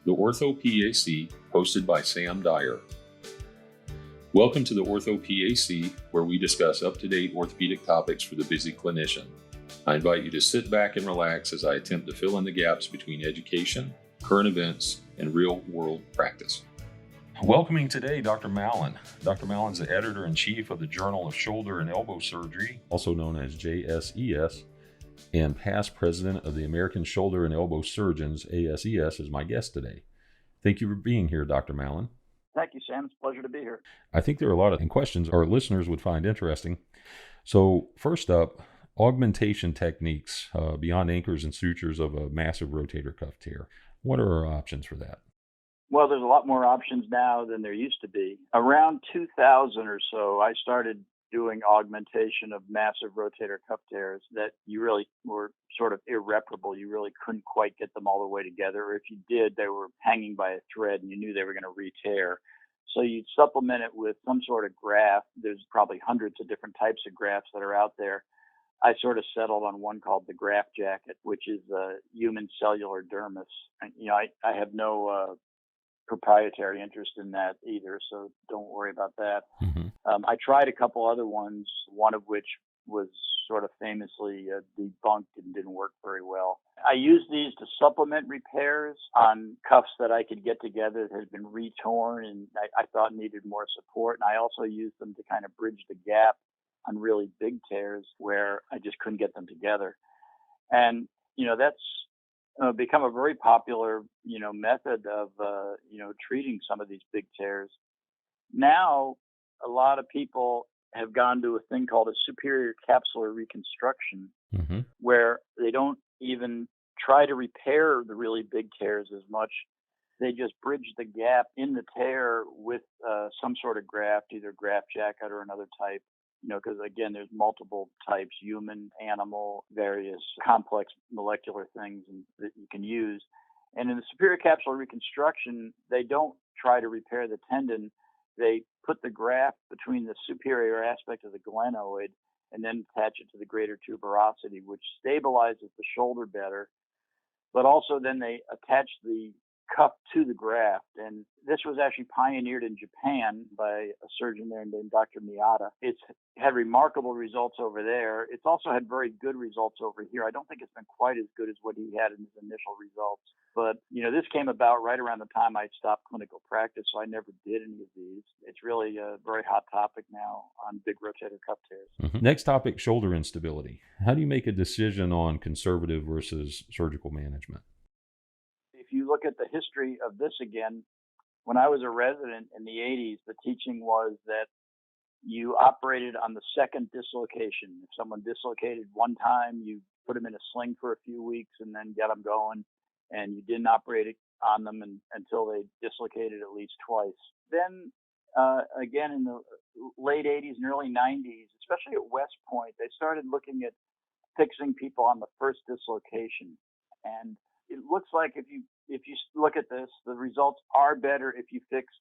the OrthoPAC, hosted by Sam Dyer. Welcome to the OrthoPAC, where we discuss up-to-date orthopedic topics for the busy clinician. I invite you to sit back and relax as I attempt to fill in the gaps between education, current events, and real-world practice. Welcoming today, Dr. Mallon. Dr. Mallon's the editor-in-chief of the Journal of Shoulder and Elbow Surgery, also known as JSES, and past president of the American Shoulder and Elbow Surgeons, ASES, is my guest today. Thank you for being here, Dr. Mallon. Thank you, Sam. It's a pleasure to be here. I think there are a lot of questions our listeners would find interesting. So first up, augmentation techniques beyond anchors and sutures of a massive rotator cuff tear. What are our options for that? Well, there's a lot more options now than there used to be. Around 2000 or so, I started doing augmentation of massive rotator cuff tears that you really were sort of irreparable. You really couldn't quite get them all the way together. Or if you did, they were hanging by a thread and you knew they were going to re-tear. So you'd supplement it with some sort of graft. There's probably hundreds of different types of grafts that are out there. I sort of settled on one called the graft jacket, which is a human cellular dermis. And, I have no proprietary interest in that either, so don't worry about that. Mm-hmm. I tried a couple other ones, one of which was sort of famously debunked and didn't work very well. I used these to supplement repairs on cuffs that I could get together that had been retorn and I thought needed more support. And I also used them to kind of bridge the gap on really big tears where I just couldn't get them together. And, that's become a very popular, method of, treating some of these big tears. Now, a lot of people have gone to a thing called a superior capsular reconstruction, Mm-hmm. where they don't even try to repair the really big tears as much. They just bridge the gap in the tear with some sort of graft, either graft jacket or another type. Because again, there's multiple types, human, animal, various complex molecular things that you can use. And in the superior capsular reconstruction, they don't try to repair the tendon. They put the graft between the superior aspect of the glenoid and then attach it to the greater tuberosity, which stabilizes the shoulder better. But also then they attach the cuff to the graft. And this was actually pioneered in Japan by a surgeon there named Dr. Miyata. It's had remarkable results over there. It's also had very good results over here. I don't think it's been quite as good as what he had in his initial results. But, this came about right around the time I stopped clinical practice, so I never did any of these. It's really a very hot topic now on big rotator cuff tears. Mm-hmm. Next topic, shoulder instability. How do you make a decision on conservative versus surgical management? If you look at the history of this again, when I was a resident in the 80s, the teaching was that you operated on the second dislocation. If someone dislocated one time, you put them in a sling for a few weeks and then get them going, and you didn't operate on them until they dislocated at least twice. Then again, in the late 80s and early 90s, especially at West Point, they started looking at fixing people on the first dislocation. And it looks like if you look at this, the results are better if you fix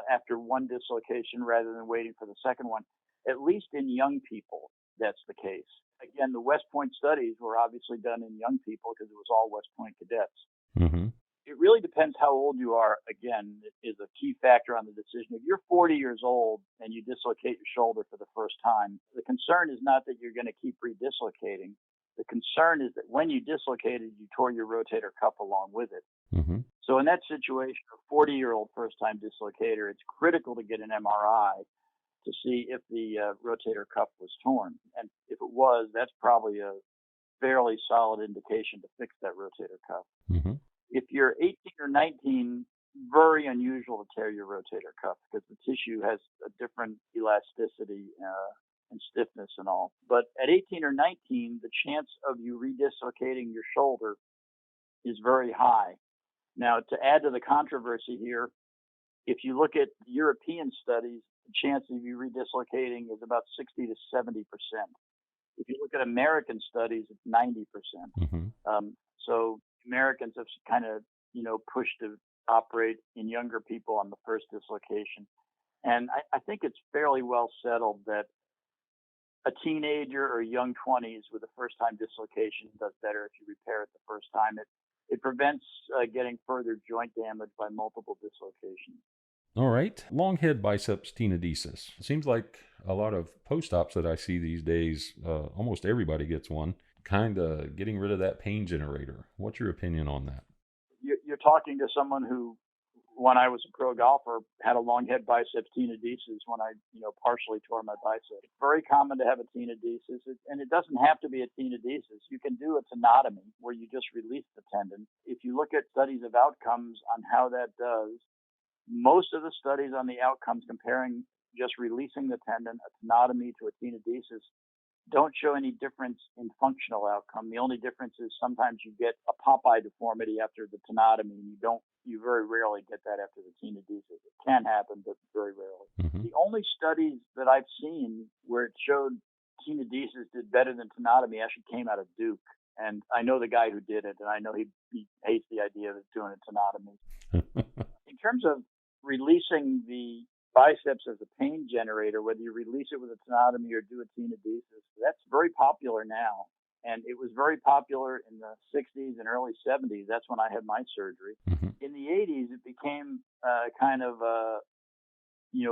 after one dislocation rather than waiting for the second one. At least in young people, that's the case. Again, the West Point studies were obviously done in young people because it was all West Point cadets. Mm-hmm. It really depends how old you are. Again, it is a key factor on the decision. If you're 40 years old and you dislocate your shoulder for the first time, the concern is not that you're going to keep redislocating. The concern is that when you dislocated, you tore your rotator cuff along with it. Mm-hmm. So in that situation, a 40-year-old first-time dislocator, it's critical to get an MRI to see if the rotator cuff was torn. And if it was, that's probably a fairly solid indication to fix that rotator cuff. Mm-hmm. If you're 18 or 19, very unusual to tear your rotator cuff because the tissue has a different elasticity and stiffness and all. But at 18 or 19, the chance of you redislocating your shoulder is very high. Now, to add to the controversy here, if you look at European studies, the chance of you redislocating is about 60 to 70%. If you look at American studies, it's 90%. Mm-hmm. So Americans have kind of, pushed to operate in younger people on the first dislocation. And I think it's fairly well settled that a teenager or young 20s with a first-time dislocation does better if you repair it the first time. it prevents getting further joint damage by multiple dislocations. All right. Long head biceps tenodesis. It seems like a lot of post-ops that I see these days, almost everybody gets one, kind of getting rid of that pain generator. What's your opinion on that? You're talking to someone who, when I was a pro golfer, had a long head biceps tenodesis when I, partially tore my bicep. It's very common to have a tenodesis, and it doesn't have to be a tenodesis. You can do a tenotomy where you just release the tendon. If you look at studies of outcomes on how that does, most of the studies on the outcomes comparing just releasing the tendon, a tenotomy to a tenodesis, don't show any difference in functional outcome. The only difference is sometimes you get a Popeye deformity after the tenotomy, and you very rarely get that after the tenodesis. It can happen, but very rarely. Mm-hmm. The only studies that I've seen where it showed tenodesis did better than tenotomy actually came out of Duke. And I know the guy who did it, and I know he hates the idea of doing a tenotomy. In terms of releasing the biceps as a pain generator, whether you release it with a tenotomy or do a tenodesis, that's very popular now. And it was very popular in the 60s and early 70s. That's when I had my surgery. Mm-hmm. In the 80s, it became kind of,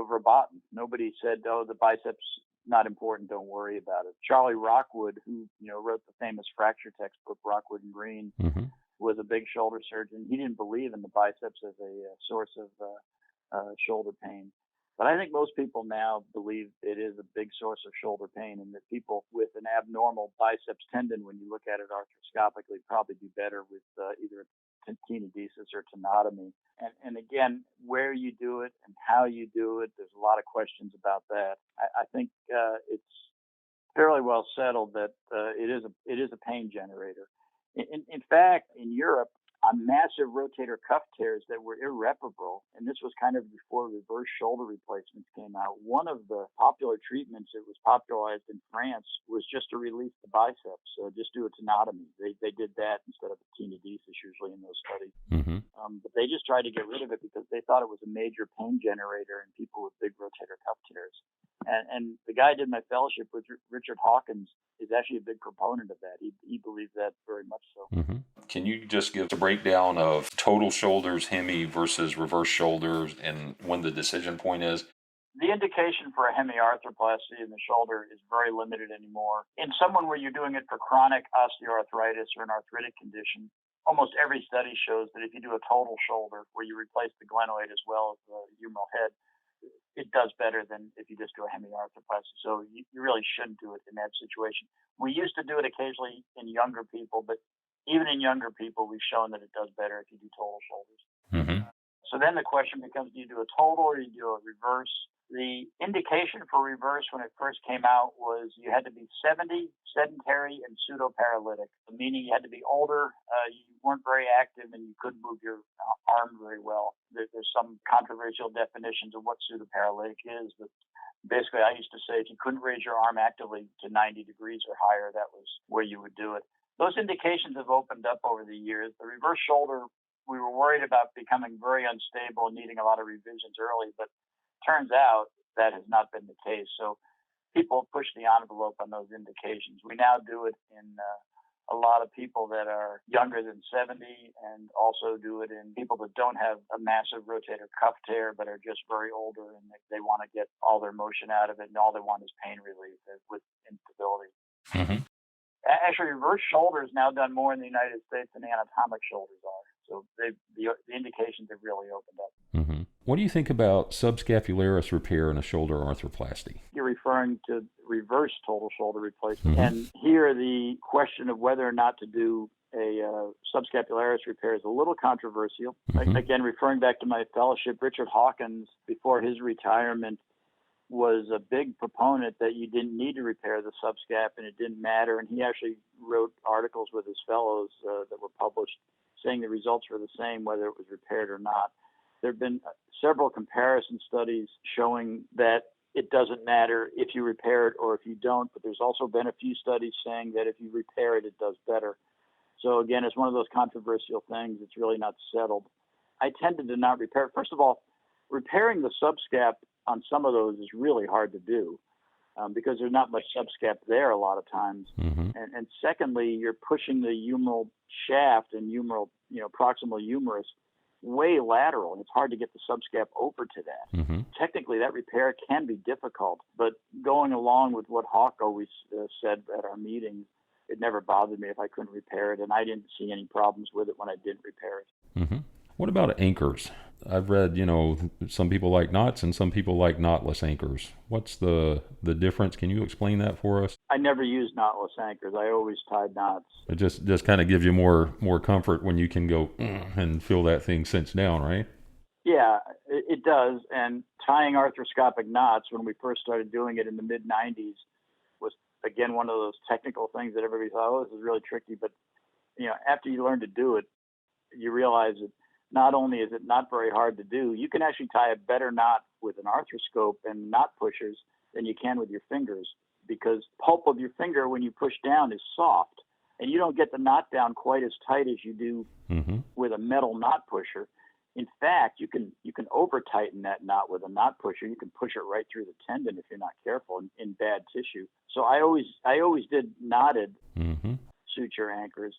verboten. Nobody said, oh, the biceps, not important, don't worry about it. Charlie Rockwood, who, wrote the famous fracture textbook, Rockwood and Green, Mm-hmm. was a big shoulder surgeon. He didn't believe in the biceps as a source of shoulder pain. But I think most people now believe it is a big source of shoulder pain, and that people with an abnormal biceps tendon, when you look at it arthroscopically, probably do better with either a tenodesis or tenotomy. And again, where you do it and how you do it, there's a lot of questions about that. I think it's fairly well settled that it is a pain generator. In fact, in Europe, on massive rotator cuff tears that were irreparable, and this was kind of before reverse shoulder replacements came out, one of the popular treatments that was popularized in France was just to release the biceps, just do a tenotomy. They did that instead of a tenodesis usually in those studies. Mm-hmm. But they just tried to get rid of it because they thought it was a major pain generator in people with big rotator cuff tears. And the guy I did my fellowship with, Richard Hawkins, is actually a big proponent of that. He believes that very much so. Mm-hmm. Can you just give a breakdown of total shoulders, Hemi versus reverse shoulders, and when the decision point is? The indication for a hemiarthroplasty in the shoulder is very limited anymore. In someone where you're doing it for chronic osteoarthritis or an arthritic condition, almost every study shows that if you do a total shoulder where you replace the glenoid as well as the humeral head, it does better than if you just do a hemiarthroplasty. So you really shouldn't do it in that situation. We used to do it occasionally in younger people, but even in younger people, we've shown that it does better if you do total shoulders. Mm-hmm. So then the question becomes, do you do a total or do you do a reverse? The indication for reverse when it first came out was you had to be 70, sedentary, and pseudo-paralytic, meaning you had to be older, you weren't very active, and you couldn't move your arm very well. There's some controversial definitions of what pseudo-paralytic is, but basically I used to say if you couldn't raise your arm actively to 90 degrees or higher, that was where you would do it. Those indications have opened up over the years. The reverse shoulder, we were worried about becoming very unstable and needing a lot of revisions early, but turns out that has not been the case. So people push the envelope on those indications. We now do it in a lot of people that are younger than 70 and also do it in people that don't have a massive rotator cuff tear but are just very older and they want to get all their motion out of it and all they want is pain relief with instability. Mm-hmm. Actually, reverse shoulder is now done more in the United States than anatomic shoulders are. So the indications have really opened up. Mm-hmm. What do you think about subscapularis repair in a shoulder arthroplasty? You're referring to reverse total shoulder replacement. Mm-hmm. And here the question of whether or not to do a subscapularis repair is a little controversial. Mm-hmm. Again, referring back to my fellowship, Richard Hawkins, before his retirement, was a big proponent that you didn't need to repair the subscap and it didn't matter. And he actually wrote articles with his fellows that were published saying the results were the same whether it was repaired or not. There have been several comparison studies showing that it doesn't matter if you repair it or if you don't, but there's also been a few studies saying that if you repair it, it does better. So again, it's one of those controversial things. It's really not settled. I tended to not repair it. First of all, repairing the subscap on some of those is really hard to do. because there's not much subscap there a lot of times. Mm-hmm. And secondly, you're pushing the humeral shaft and humeral, proximal humerus way lateral, and it's hard to get the subscap over to that. Mm-hmm. Technically, that repair can be difficult, but going along with what Hawk always said at our meetings, it never bothered me if I couldn't repair it, and I didn't see any problems with it when I didn't repair it. Mm-hmm. What about anchors? I've read, some people like knots and some people like knotless anchors. What's the difference? Can you explain that for us? I never used knotless anchors. I always tied knots. It just kind of gives you more comfort when you can go and feel that thing cinch down, right? Yeah, it does. And tying arthroscopic knots when we first started doing it in the mid-90s was, again, one of those technical things that everybody thought, oh, this is really tricky. But, after you learn to do it, you realize that not only is it not very hard to do, you can actually tie a better knot with an arthroscope and knot pushers than you can with your fingers, because pulp of your finger when you push down is soft, and you don't get the knot down quite as tight as you do with a metal knot pusher. In fact, you can over tighten that knot with a knot pusher. You can push it right through the tendon if you're not careful in bad tissue. So I always did knotted suture anchors.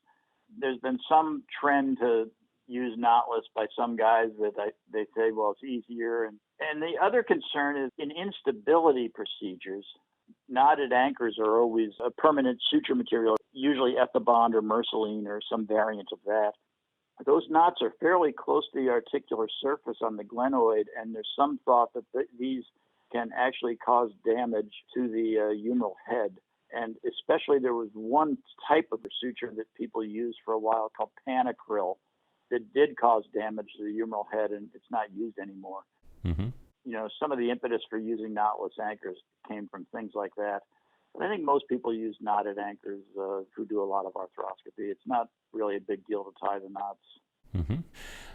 There's been some trend to use knotless by some guys that they say, well, it's easier. And the other concern is in instability procedures, knotted anchors are always a permanent suture material, usually Ethibond or Merceline or some variant of that. Those knots are fairly close to the articular surface on the glenoid, and there's some thought that these can actually cause damage to the humeral head. And especially there was one type of suture that people used for a while called panacryl that did cause damage to the humeral head, and it's not used anymore. Mm-hmm. Some of the impetus for using knotless anchors came from things like that. But I think most people use knotted anchors who do a lot of arthroscopy. It's not really a big deal to tie the knots. Mm-hmm.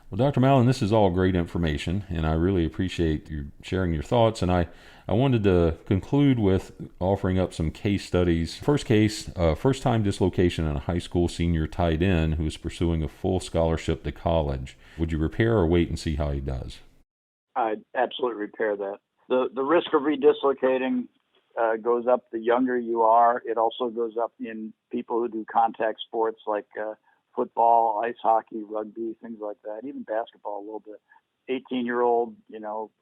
Well, Dr. Mallon, this is all great information, and I really appreciate you sharing your thoughts. And I wanted to conclude with offering up some case studies. First case, first-time dislocation in a high school senior tight end who is pursuing a full scholarship to college. Would you repair or wait and see how he does? I'd absolutely repair that. The risk of redislocating goes up the younger you are. It also goes up in people who do contact sports like football, ice hockey, rugby, things like that, even basketball a little bit. 18-year-old,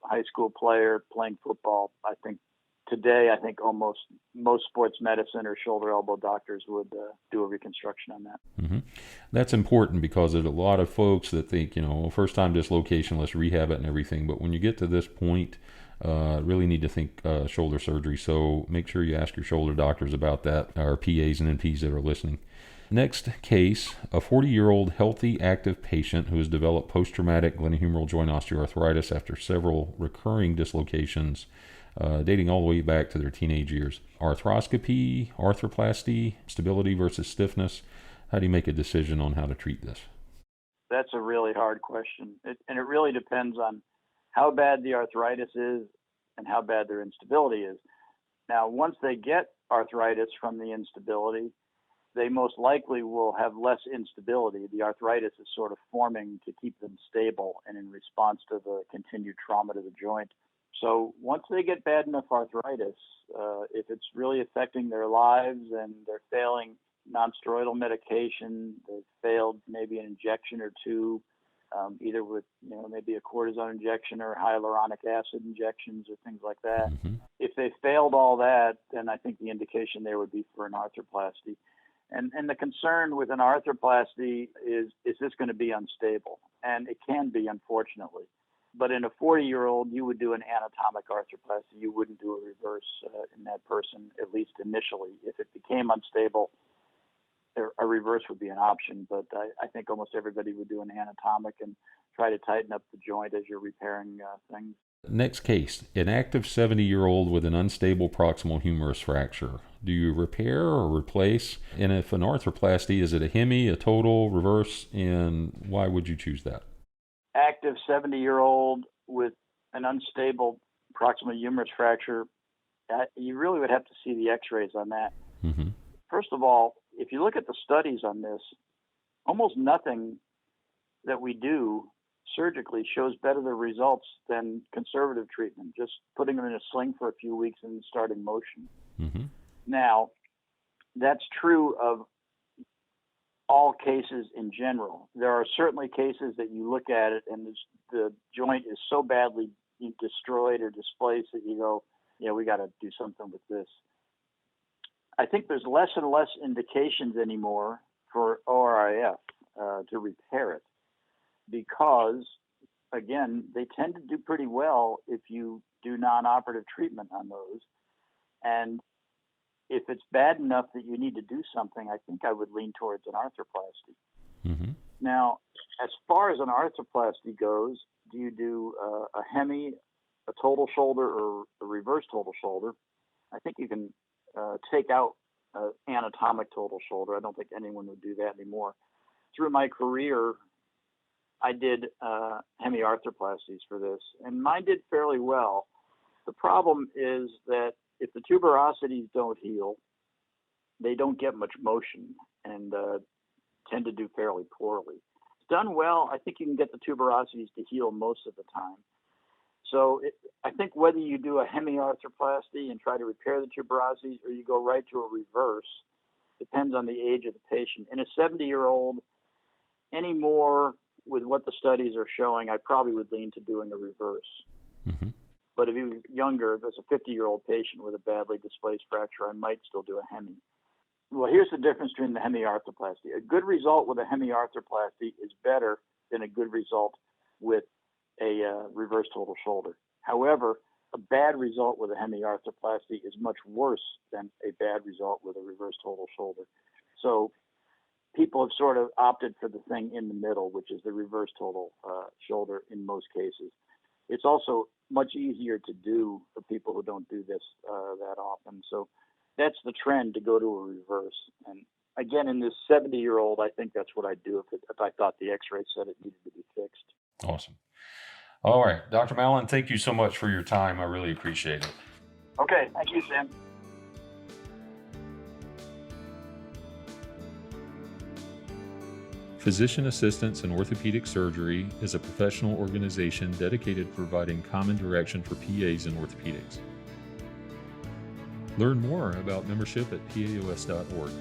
high school player playing football. I think almost most sports medicine or shoulder elbow doctors would do a reconstruction on that. Mm-hmm. That's important because there's a lot of folks that think, first time dislocation, let's rehab it and everything. But when you get to this point, really need to think shoulder surgery. So make sure you ask your shoulder doctors about that, our PAs and NPs that are listening. Next case, a 40-year-old healthy, active patient who has developed post-traumatic glenohumeral joint osteoarthritis after several recurring dislocations dating all the way back to their teenage years. Arthroscopy, arthroplasty, stability versus stiffness. How do you make a decision on how to treat this? That's a really hard question. And it really depends on how bad the arthritis is and how bad their instability is. Now, once they get arthritis from the instability, they most likely will have less instability. The arthritis is sort of forming to keep them stable and in response to the continued trauma to the joint. So once they get bad enough arthritis, if it's really affecting their lives and they're failing nonsteroidal medication, they've failed maybe an injection or two, either with maybe a cortisone injection or hyaluronic acid injections or things like that. Mm-hmm. If they failed all that, then I think the indication there would be for an arthroplasty. And the concern with an arthroplasty is this going to be unstable? And it can be, unfortunately. But in a 40-year-old, you would do an anatomic arthroplasty. You wouldn't do a reverse in that person, at least initially. If it became unstable, a reverse would be an option. But I think almost everybody would do an anatomic and try to tighten up the joint as you're repairing things. Next case, an active 70-year-old with an unstable proximal humerus fracture. Do you repair or replace? And if an arthroplasty, is it a Hemi, a total, reverse, and why would you choose that? Active 70-year-old with an unstable proximal humerus fracture, you really would have to see the x-rays on that. Mm-hmm. First of all, if you look at the studies on this, almost nothing that we do surgically shows better the results than conservative treatment, just putting them in a sling for a few weeks and starting motion. Mm-hmm. Now, that's true of all cases in general. There are certainly cases that you look at it and the joint is so badly destroyed or displaced that you go, yeah, we got to do something with this. I think there's less and less indications anymore for ORIF to repair it because, again, they tend to do pretty well if you do non-operative treatment on those. And if it's bad enough that you need to do something, I think I would lean towards an arthroplasty. Mm-hmm. Now, as far as an arthroplasty goes, do you do a Hemi, a total shoulder, or a reverse total shoulder? I think you can take out anatomic total shoulder. I don't think anyone would do that anymore. Through my career, I did Hemi arthroplasties for this, and mine did fairly well. The problem is that if the tuberosities don't heal, they don't get much motion and tend to do fairly poorly. It's done well. I think you can get the tuberosities to heal most of the time. So I think whether you do a hemiarthroplasty and try to repair the tuberosities or you go right to a reverse depends on the age of the patient. In a 70-year-old, any more with what the studies are showing, I probably would lean to doing a reverse. Mm-hmm. But if he was younger, if it's a 50-year-old patient with a badly displaced fracture, I might still do a Hemi. Well, here's the difference between the hemiarthroplasty. A good result with a hemiarthroplasty is better than a good result with a reverse total shoulder. However, a bad result with a hemiarthroplasty is much worse than a bad result with a reverse total shoulder. So people have sort of opted for the thing in the middle, which is the reverse total shoulder in most cases. It's also much easier to do for people who don't do this that often. So that's the trend, to go to a reverse. And again, in this 70-year-old, I think that's what I'd do if I thought the x-ray said it needed to be fixed. Awesome. All right, Dr. Mallon, thank you so much for your time. I really appreciate it. Okay, thank you, Sam. Physician Assistants in Orthopedic Surgery is a professional organization dedicated to providing common direction for PAs in orthopedics. Learn more about membership at PAOS.org.